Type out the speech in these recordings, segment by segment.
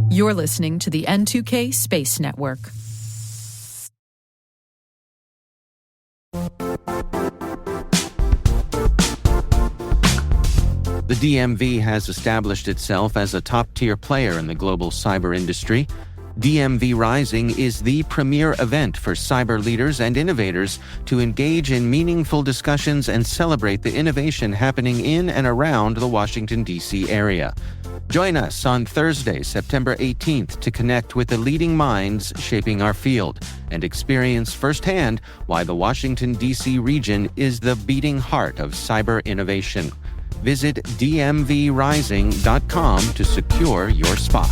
You're listening to the N2K Space Network. The DMV has established itself as a top-tier player in the global cyber industry. DMV Rising is the premier event for cyber leaders and innovators to engage in meaningful discussions and celebrate the innovation happening in and around the Washington, D.C. area. Join us on Thursday, September 18th to connect with the leading minds shaping our field and experience firsthand why the Washington, D.C. region is the beating heart of cyber innovation. Visit dmvrising.com to secure your spot.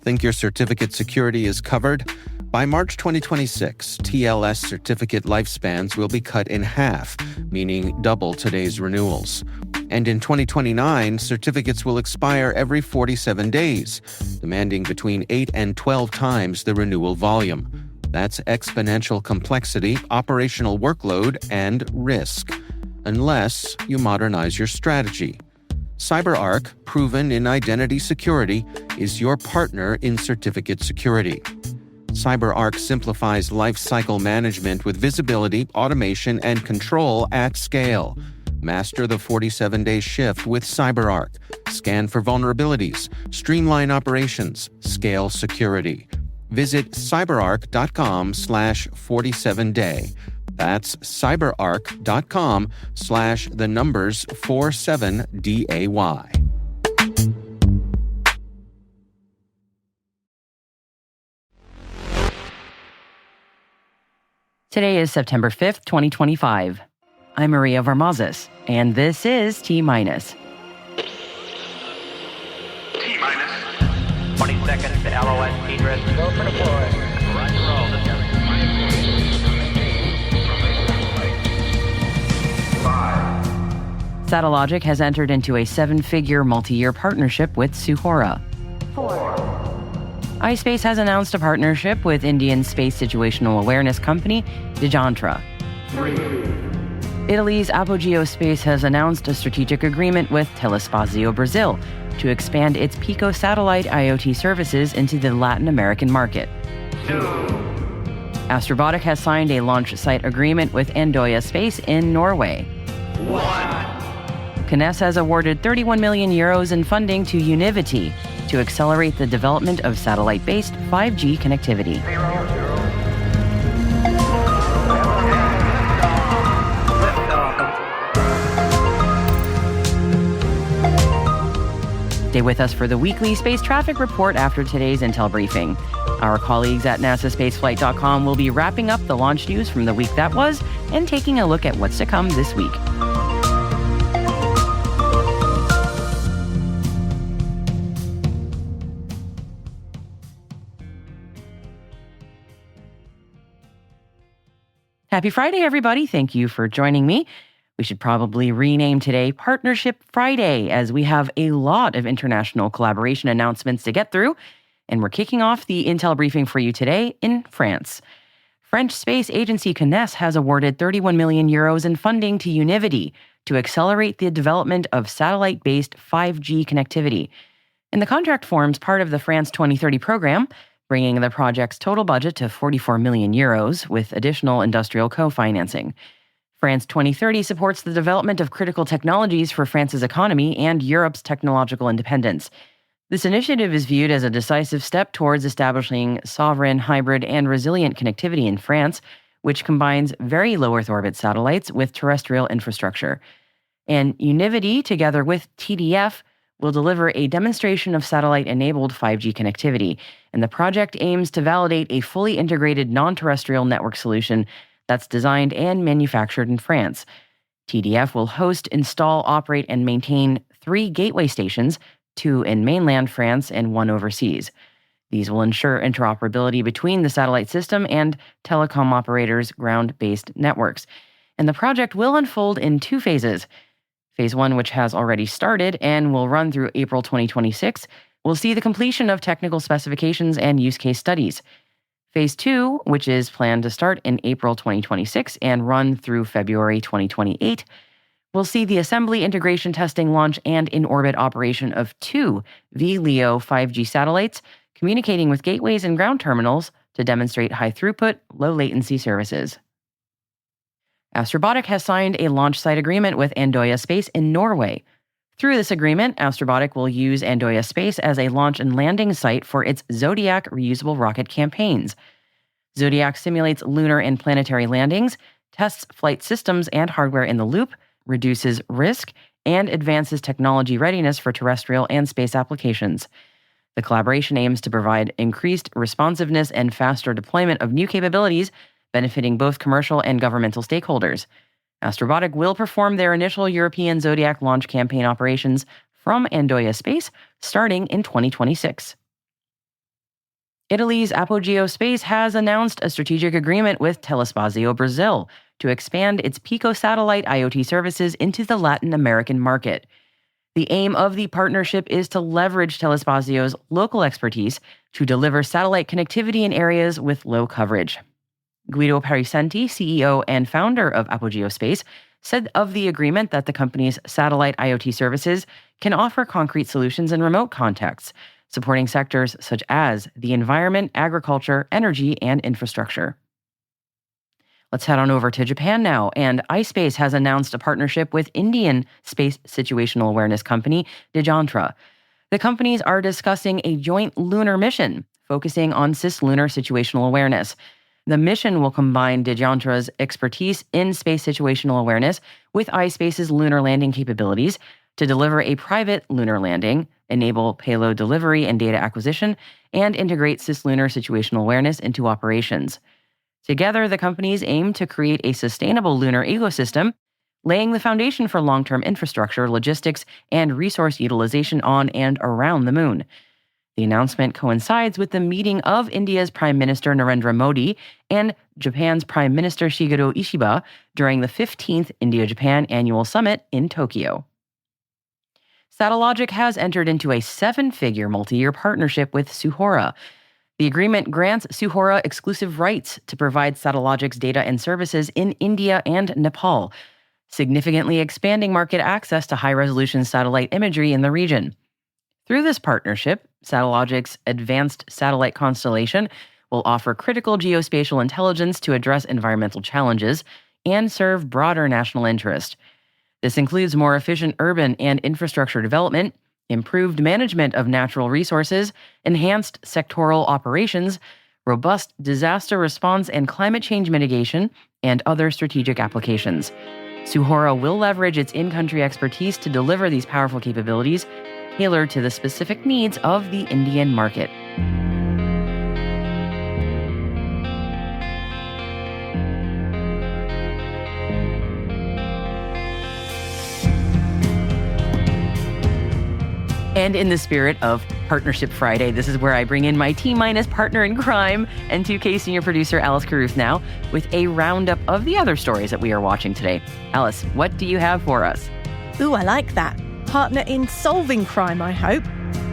Think your certificate security is covered? By March 2026, TLS certificate lifespans will be cut in half, meaning double today's renewals. And in 2029, certificates will expire every 47 days, demanding between 8 and 12 times the renewal volume. That's exponential complexity, operational workload, and risk, unless you modernize your strategy. CyberArk, proven in identity security, is your partner in certificate security. CyberArk simplifies lifecycle management with visibility, automation, and control at scale. Master the 47-day shift with CyberArk. Scan for vulnerabilities, streamline operations, scale security. Visit cyberark.com/47day. That's cyberark.com/47day. Today is September 5th, 2025. I'm Maria Varmazes, and this is T-Minus. T-Minus. 20 seconds to LOS. T-Dress. Go for deploy. Roger roll. Satellogic has entered into a 7-figure multi-year partnership with Suhora. 4. iSpace has announced a partnership with Indian space situational awareness company Dijantra. 3. Italy's Apogeo Space has announced a strategic agreement with Telespazio Brasil to expand its picosatellite IoT services into the Latin American market. 2. Astrobotic has signed a launch site agreement with Andøya Space in Norway. 1. CNES has awarded 31 million euros in funding to UNIVITY to accelerate the development of satellite-based 5G connectivity. 0. Stay with us for the weekly space traffic report after today's Intel briefing. Our colleagues at NASASpaceflight.com will be wrapping up the launch news from the week that was and taking a look at what's to come this week. Happy Friday, everybody. Thank you for joining me. We should probably rename today Partnership Friday, as we have a lot of international collaboration announcements to get through, and we're kicking off the Intel briefing for you today in France. French Space Agency CNES has awarded 31 million euros in funding to UNIVITY to accelerate the development of satellite-based 5G connectivity. And the contract forms part of the France 2030 program, bringing the project's total budget to 44 million euros with additional industrial co-financing. France 2030 supports the development of critical technologies for France's economy and Europe's technological independence. This initiative is viewed as a decisive step towards establishing sovereign, hybrid, and resilient connectivity in France, which combines very low Earth orbit satellites with terrestrial infrastructure. And UNIVITY, together with TDF, will deliver a demonstration of satellite-enabled 5G connectivity, and the project aims to validate a fully integrated non-terrestrial network solution that's designed and manufactured in France. TDF will host, install, operate, and maintain 3 gateway stations, 2 in mainland France and 1 overseas. These will ensure interoperability between the satellite system and telecom operators' ground-based networks. And the project will unfold in 2 phases. Phase 1, which has already started and will run through April 2026, will see the completion of technical specifications and use case studies. Phase 2, which is planned to start in April 2026 and run through February 2028, will see the assembly, integration, testing, launch, and in-orbit operation of 2 VLEO 5G satellites communicating with gateways and ground terminals to demonstrate high-throughput, low-latency services. Astrobotic has signed a launch site agreement with Andøya Space in Norway. Through this agreement, Astrobotic will use Andøya Space as a launch and landing site for its Zodiac reusable rocket campaigns. Zodiac simulates lunar and planetary landings, tests flight systems and hardware in the loop, reduces risk, and advances technology readiness for terrestrial and space applications. The collaboration aims to provide increased responsiveness and faster deployment of new capabilities, benefiting both commercial and governmental stakeholders. Astrobotic will perform their initial European Zodiac launch campaign operations from Andøya Space starting in 2026. Italy's Apogeo Space has announced a strategic agreement with Telespazio Brasil to expand its picosatellite IoT services into the Latin American market. The aim of the partnership is to leverage Telespazio's local expertise to deliver satellite connectivity in areas with low coverage. Guido Perisenti, CEO and founder of Apogeo Space, said of the agreement that the company's satellite IoT services can offer concrete solutions in remote contexts, supporting sectors such as the environment, agriculture, energy, and infrastructure. Let's head on over to Japan now, and iSpace has announced a partnership with Indian space situational awareness company Dijantra. The companies are discussing a joint lunar mission focusing on cislunar situational awareness. The mission will combine Dijantra's expertise in space situational awareness with iSpace's lunar landing capabilities to deliver a private lunar landing, enable payload delivery and data acquisition, and integrate cislunar situational awareness into operations. Together, the companies aim to create a sustainable lunar ecosystem, laying the foundation for long-term infrastructure, logistics, and resource utilization on and around the moon. The announcement coincides with the meeting of India's Prime Minister Narendra Modi and Japan's Prime Minister Shigeru Ishiba during the 15th India-Japan Annual Summit in Tokyo. Satellogic has entered into a 7-figure multi-year partnership with Suhora. The agreement grants Suhora exclusive rights to provide Satellogic's data and services in India and Nepal, significantly expanding market access to high-resolution satellite imagery in the region. Through this partnership, Satellogic's advanced satellite constellation will offer critical geospatial intelligence to address environmental challenges and serve broader national interest. This includes more efficient urban and infrastructure development, improved management of natural resources, enhanced sectoral operations, robust disaster response and climate change mitigation, and other strategic applications. Suhora will leverage its in-country expertise to deliver these powerful capabilities tailored to the specific needs of the Indian market. And in the spirit of Partnership Friday, this is where I bring in my T-minus partner in crime, N2K senior producer Alice Carruth now, with a roundup of the other stories that we are watching today. Alice, what do you have for us? Ooh, I like that. Partner in solving crime, I hope.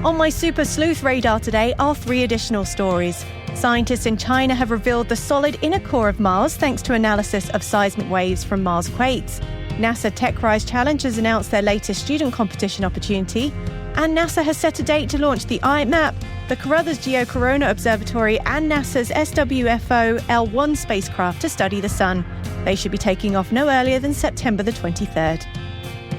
On my Super Sleuth radar today are 3 additional stories. Scientists in China have revealed the solid inner core of Mars thanks to analysis of seismic waves from Mars quakes. NASA TechRise Challenge has announced their latest student competition opportunity. And NASA has set a date to launch the IMAP, the Carruthers Geocorona Observatory, and NASA's SWFO L1 spacecraft to study the Sun. They should be taking off no earlier than September the 23rd.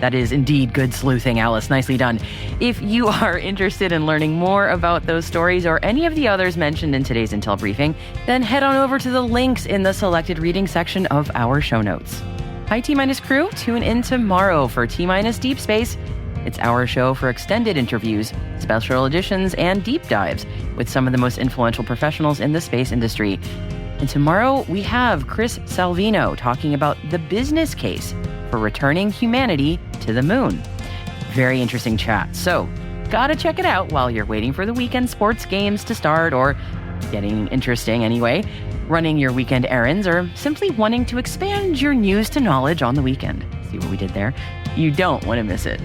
That is indeed good sleuthing, Alice. Nicely done. If you are interested in learning more about those stories or any of the others mentioned in today's Intel briefing, then head on over to the links in the selected reading section of our show notes. Hi, T-Minus crew. Tune in tomorrow for T-Minus Deep Space. It's our show for extended interviews, special editions, and deep dives with some of the most influential professionals in the space industry. And tomorrow, we have Chris Salvino talking about the business case for returning humanity to the moon. Very interesting chat. So, gotta check it out while you're waiting for the weekend sports games to start, or getting interesting anyway, running your weekend errands, or simply wanting to expand your news to knowledge on the weekend. See what we did there? You don't want to miss it.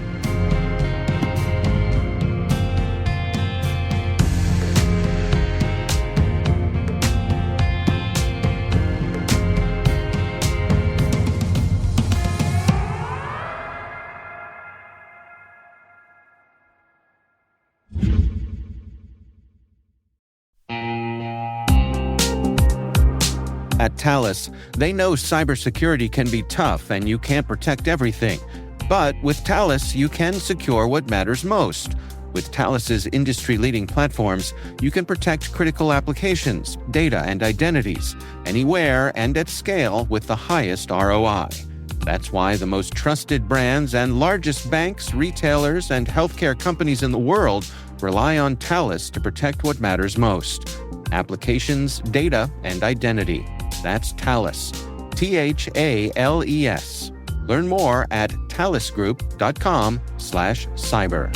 At Thales, they know cybersecurity can be tough and you can't protect everything. But with Thales, you can secure what matters most. With Thales's industry-leading platforms, you can protect critical applications, data, and identities, anywhere and at scale with the highest ROI. That's why the most trusted brands and largest banks, retailers, and healthcare companies in the world rely on Thales to protect what matters most: applications, data, and identity. That's Thales. Thales. Learn more at thalesgroup.com/cyber.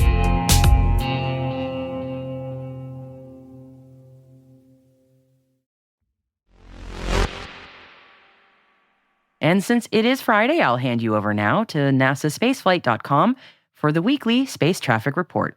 And since it is Friday, I'll hand you over now to nasaspaceflight.com for the weekly space traffic report.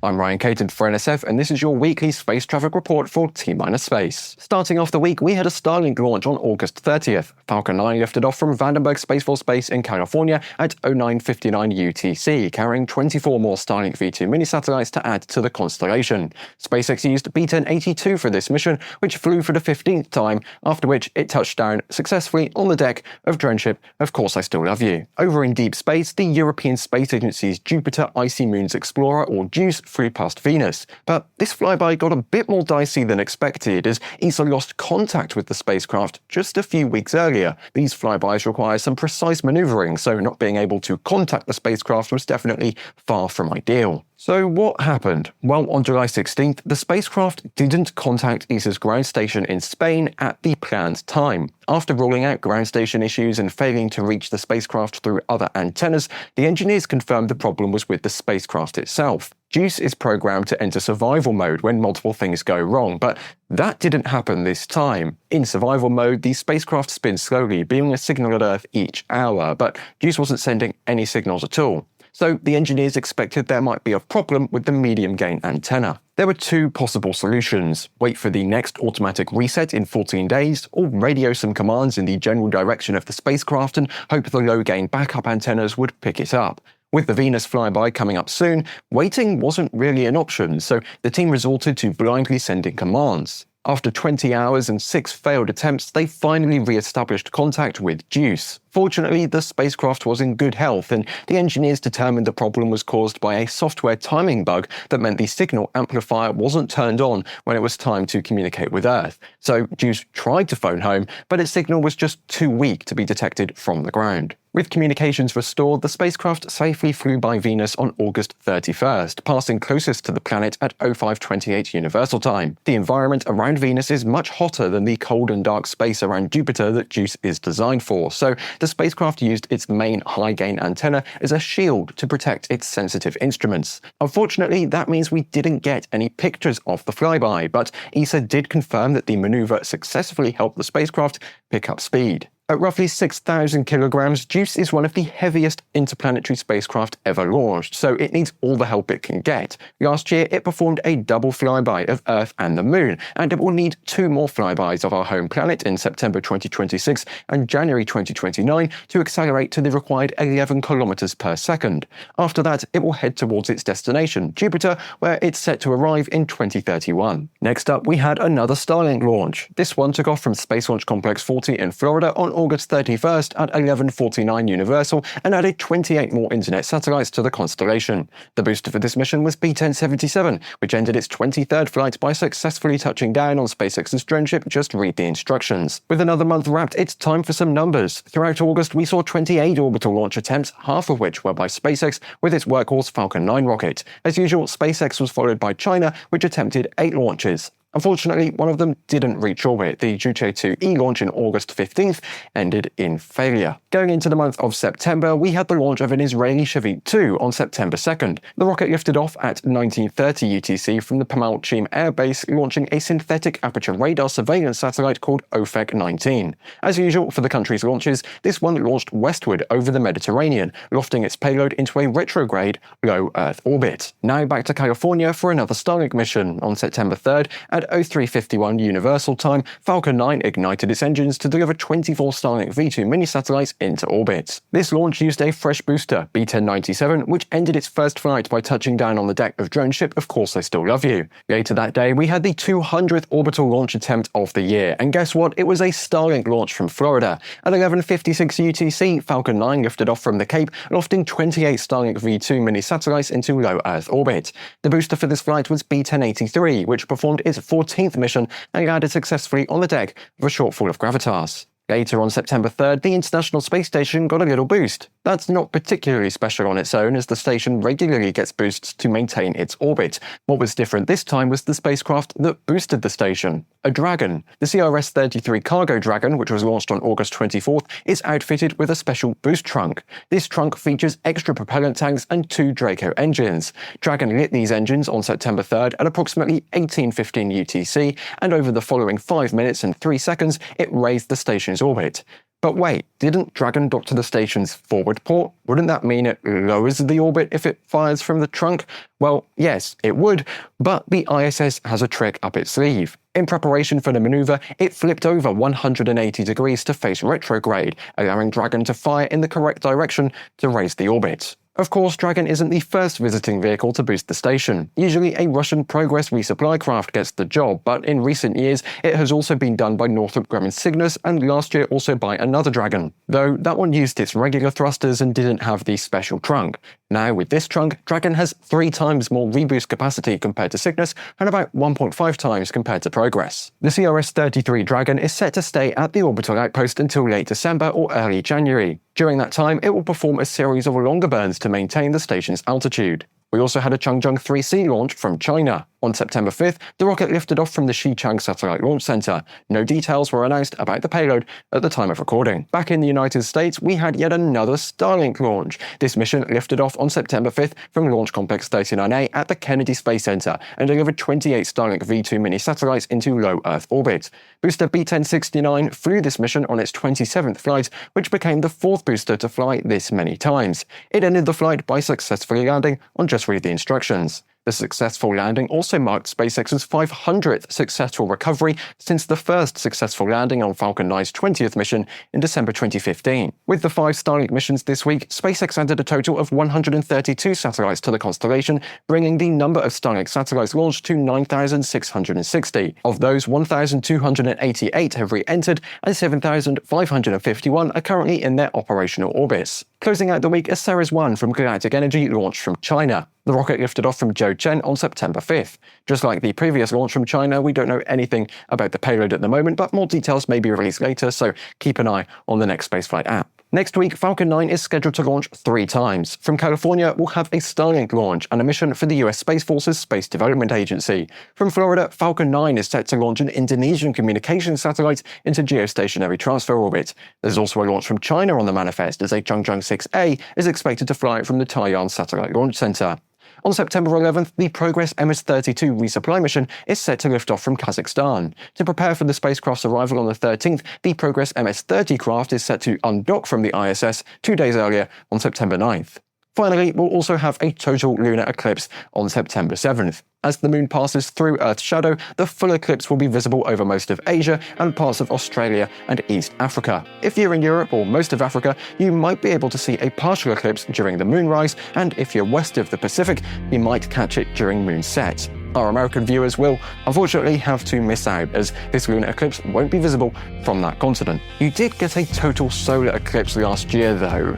I'm Ryan Caton for NSF, and this is your weekly space traffic report for T-Space. Starting off the week, we had a Starlink launch on August 30th. Falcon 9 lifted off from Vandenberg Space Force Base in California at 09:59 UTC, carrying 24 more Starlink V2 mini-satellites to add to the constellation. SpaceX used B-1082 for this mission, which flew for the 15th time, after which it touched down successfully on the deck of drone ship Of Course I Still Love You. Over in deep space, the European Space Agency's Jupiter Icy Moons Explorer, or JUICE, flew past Venus. But this flyby got a bit more dicey than expected, as ESA lost contact with the spacecraft just a few weeks earlier. These flybys require some precise maneuvering, so not being able to contact the spacecraft was definitely far from ideal. So what happened? Well, on July 16th, the spacecraft didn't contact ESA's ground station in Spain at the planned time. After ruling out ground station issues and failing to reach the spacecraft through other antennas, the engineers confirmed the problem was with the spacecraft itself. JUICE is programmed to enter survival mode when multiple things go wrong, but that didn't happen this time. In survival mode, the spacecraft spins slowly, beaming a signal at Earth each hour, but JUICE wasn't sending any signals at all. So the engineers expected there might be a problem with the medium-gain antenna. There were two possible solutions: wait for the next automatic reset in 14 days, or radio some commands in the general direction of the spacecraft and hope the low-gain backup antennas would pick it up. With the Venus flyby coming up soon, waiting wasn't really an option, so the team resorted to blindly sending commands. After 20 hours and 6 failed attempts, they finally re-established contact with JUICE. Fortunately, the spacecraft was in good health, and the engineers determined the problem was caused by a software timing bug that meant the signal amplifier wasn't turned on when it was time to communicate with Earth. So JUICE tried to phone home, but its signal was just too weak to be detected from the ground. With communications restored, the spacecraft safely flew by Venus on August 31st, passing closest to the planet at 05:28 Universal Time. The environment around Venus is much hotter than the cold and dark space around Jupiter that JUICE is designed for, so the spacecraft used its main high-gain antenna as a shield to protect its sensitive instruments. Unfortunately, that means we didn't get any pictures of the flyby, but ESA did confirm that the maneuver successfully helped the spacecraft pick up speed. At roughly 6,000 kilograms, JUICE is one of the heaviest interplanetary spacecraft ever launched, so it needs all the help it can get. Last year, it performed a double flyby of Earth and the Moon, and it will need 2 more flybys of our home planet in September 2026 and January 2029 to accelerate to the required 11 kilometers per second. After that, it will head towards its destination, Jupiter, where it's set to arrive in 2031. Next up, we had another Starlink launch. This one took off from Space Launch Complex 40 in Florida on August 31st at 11:49 Universal and added 28 more internet satellites to the constellation. The booster for this mission was B-1077, which ended its 23rd flight by successfully touching down on SpaceX's drone ship Just Read the Instructions. With another month wrapped, it's time for some numbers. Throughout August, we saw 28 orbital launch attempts, half of which were by SpaceX with its workhorse Falcon 9 rocket. As usual, SpaceX was followed by China, which attempted 8 launches. Unfortunately, one of them didn't reach orbit. The Juche-2E launch in August 15th ended in failure. Going into the month of September, we had the launch of an Israeli Shavit 2 on September 2nd. The rocket lifted off at 19:30 UTC from the Pamalchim Air Base, launching a synthetic aperture radar surveillance satellite called OFEC-19. As usual for the country's launches, this one launched westward over the Mediterranean, lofting its payload into a retrograde low Earth orbit. Now back to California for another Starlink mission. On September 3rd, At 03:51 Universal Time, Falcon 9 ignited its engines to deliver 24 Starlink V2 mini-satellites into orbit. This launch used a fresh booster, B-1097, which ended its first flight by touching down on the deck of drone ship Of Course I Still Love You. Later that day, we had the 200th orbital launch attempt of the year, and guess what? It was a Starlink launch from Florida. At 11:56 UTC, Falcon 9 lifted off from the Cape, lofting 28 Starlink V2 mini-satellites into low Earth orbit. The booster for this flight was B-1083, which performed its 14th mission and landed successfully on the deck of a shortfall of gravitas. Later on September 3rd, the International Space Station got a little boost. That's not particularly special on its own, as the station regularly gets boosts to maintain its orbit. What was different this time was the spacecraft that boosted the station, a Dragon. The CRS-33 cargo Dragon, which was launched on August 24th, is outfitted with a special boost trunk. This trunk features extra propellant tanks and 2 Draco engines. Dragon lit these engines on September 3rd at approximately 18:15 UTC, and over the following 5 minutes and 3 seconds, it raised the station's orbit. But wait, didn't Dragon dock to the station's forward port? Wouldn't that mean it lowers the orbit if it fires from the trunk? Well, yes, it would, but the ISS has a trick up its sleeve. In preparation for the maneuver, it flipped over 180 degrees to face retrograde, allowing Dragon to fire in the correct direction to raise the orbit. Of course, Dragon isn't the first visiting vehicle to boost the station. Usually a Russian Progress resupply craft gets the job, but in recent years it has also been done by Northrop Grumman Cygnus, and last year also by another Dragon. Though that one used its regular thrusters and didn't have the special trunk. Now with this trunk, Dragon has 3 times more reboost capacity compared to Cygnus and about 1.5 times compared to Progress. The CRS-33 Dragon is set to stay at the orbital outpost until late December or early January. During that time, it will perform a series of longer burns to maintain the station's altitude. We also had a Changzheng 3C launch from China. On September 5th, the rocket lifted off from the Xichang Satellite Launch Center. No details were announced about the payload at the time of recording. Back in the United States, we had yet another Starlink launch. This mission lifted off on September 5th from Launch Complex 39A at the Kennedy Space Center and delivered 28 Starlink V2 mini-satellites into low Earth orbit. Booster B-1069 flew this mission on its 27th flight, which became the 4th booster to fly this many times. It ended the flight by successfully landing on Just Read the Instructions. The successful landing also marked SpaceX's 500th successful recovery since the first successful landing on Falcon 9's 20th mission in December 2015. With the 5 Starlink missions this week, SpaceX added a total of 132 satellites to the constellation, bringing the number of Starlink satellites launched to 9,660. Of those, 1,288 have re-entered and 7,551 are currently in their operational orbits. Closing out the week is Ceres 1 from Galactic Energy, launched from China. The rocket lifted off from Zhouchen on September 5th. Just like the previous launch from China, we don't know anything about the payload at the moment, but more details may be released later, so keep an eye on the next spaceflight app. Next week, Falcon 9 is scheduled to launch 3 times. From California, we'll have a Starlink launch and a mission for the US Space Force's Space Development Agency. From Florida, Falcon 9 is set to launch an Indonesian communications satellite into geostationary transfer orbit. There's also a launch from China on the manifest, as a Changzheng 6A is expected to fly from the Taiyuan Satellite Launch Center. On September 11th, the Progress MS-32 resupply mission is set to lift off from Kazakhstan. To prepare for the spacecraft's arrival on the 13th, the Progress MS-30 craft is set to undock from the ISS 2 days earlier on September 9th. Finally, we'll also have a total lunar eclipse on September 7th. As the moon passes through Earth's shadow, the full eclipse will be visible over most of Asia and parts of Australia and East Africa. If you're in Europe or most of Africa, you might be able to see a partial eclipse during the moonrise, and if you're west of the Pacific, you might catch it during moonset. Our American viewers will, unfortunately, have to miss out, as this lunar eclipse won't be visible from that continent. You did get a total solar eclipse last year, though.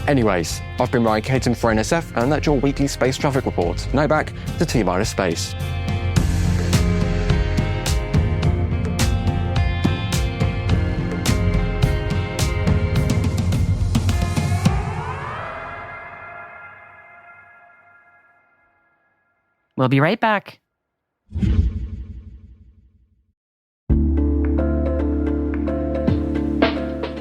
Anyways, I've been Ryan Caton for NSF, and that's your weekly space traffic report. Now back to T-Minus Space. We'll be right back.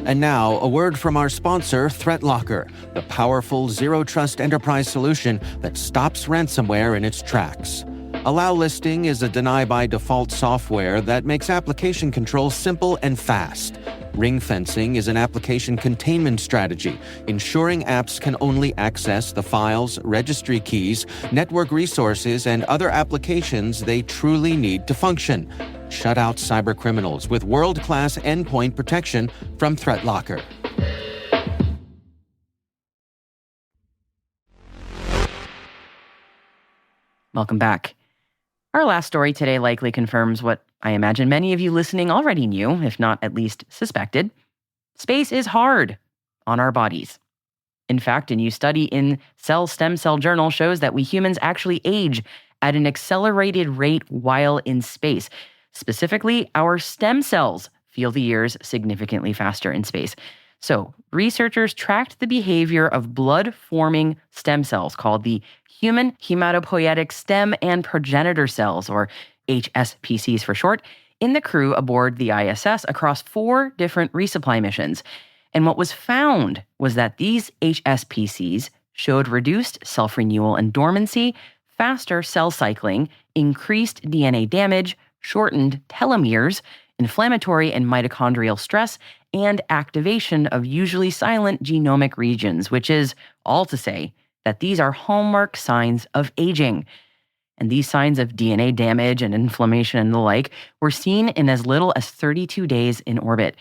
And now, a word from our sponsor, ThreatLocker, the powerful zero-trust enterprise solution that stops ransomware in its tracks. Allow listing is a deny-by-default software that makes application control simple and fast. Ring fencing is an application containment strategy, ensuring apps can only access the files, registry keys, network resources, and other applications they truly need to function. Shut out cybercriminals with world-class endpoint protection from ThreatLocker. Welcome back. Our last story today likely confirms what I imagine many of you listening already knew, if not at least suspected. Space is hard on our bodies. In fact, a new study in Cell Stem Cell Journal shows that we humans actually age at an accelerated rate while in space. Specifically, our stem cells feel the years significantly faster in space. So, researchers tracked the behavior of blood-forming stem cells called the human hematopoietic stem and progenitor cells, or HSPCs for short, in the crew aboard the ISS across 4 different resupply missions. And what was found was that these HSPCs showed reduced self-renewal and dormancy, faster cell cycling, increased DNA damage, shortened telomeres, inflammatory and mitochondrial stress, and activation of usually silent genomic regions, which is all to say that these are hallmark signs of aging. And these signs of DNA damage and inflammation and the like were seen in as little as 32 days in orbit.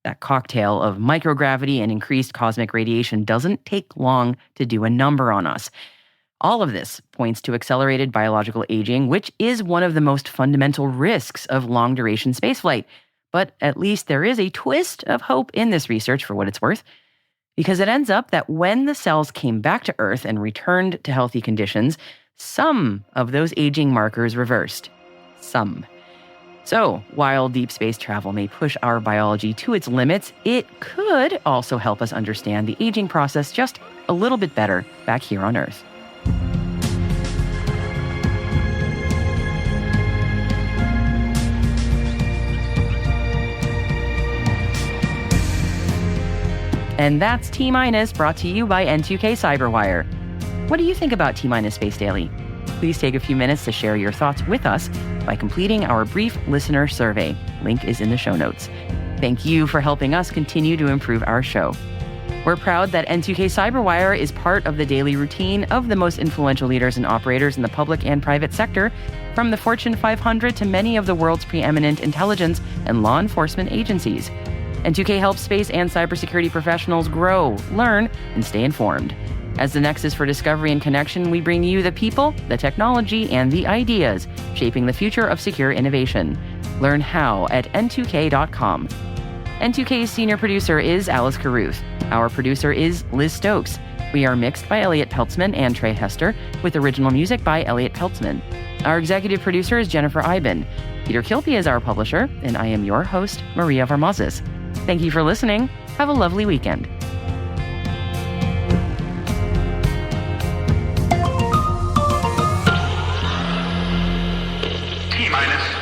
That cocktail of microgravity and increased cosmic radiation doesn't take long to do a number on us. All of this points to accelerated biological aging, which is one of the most fundamental risks of long-duration spaceflight. But at least there is a twist of hope in this research, for what it's worth, because it ends up that when the cells came back to Earth and returned to healthy conditions, some of those aging markers reversed. Some. So, while deep space travel may push our biology to its limits, it could also help us understand the aging process just a little bit better back here on Earth. And that's T-Minus, brought to you by N2K Cyberwire. What do you think about T-Minus Space Daily? Please take a few minutes to share your thoughts with us by completing our brief listener survey. Link is in the show notes. Thank you for helping us continue to improve our show. We're proud that N2K Cyberwire is part of the daily routine of the most influential leaders and operators in the public and private sector, from the Fortune 500 to many of the world's preeminent intelligence and law enforcement agencies. N2K helps space and cybersecurity professionals grow, learn, and stay informed. As the nexus for discovery and connection, we bring you the people, the technology, and the ideas shaping the future of secure innovation. Learn how at n2k.com. N2K's senior producer is Alice Carruth. Our producer is Liz Stokes. We are mixed by Elliot Peltzman and Trey Hester, with original music by Elliot Peltzman. Our executive producer is Jennifer Iben. Peter Kilpie is our publisher, and I am your host, Maria Varmazes. Thank you for listening. Have a lovely weekend. T-minus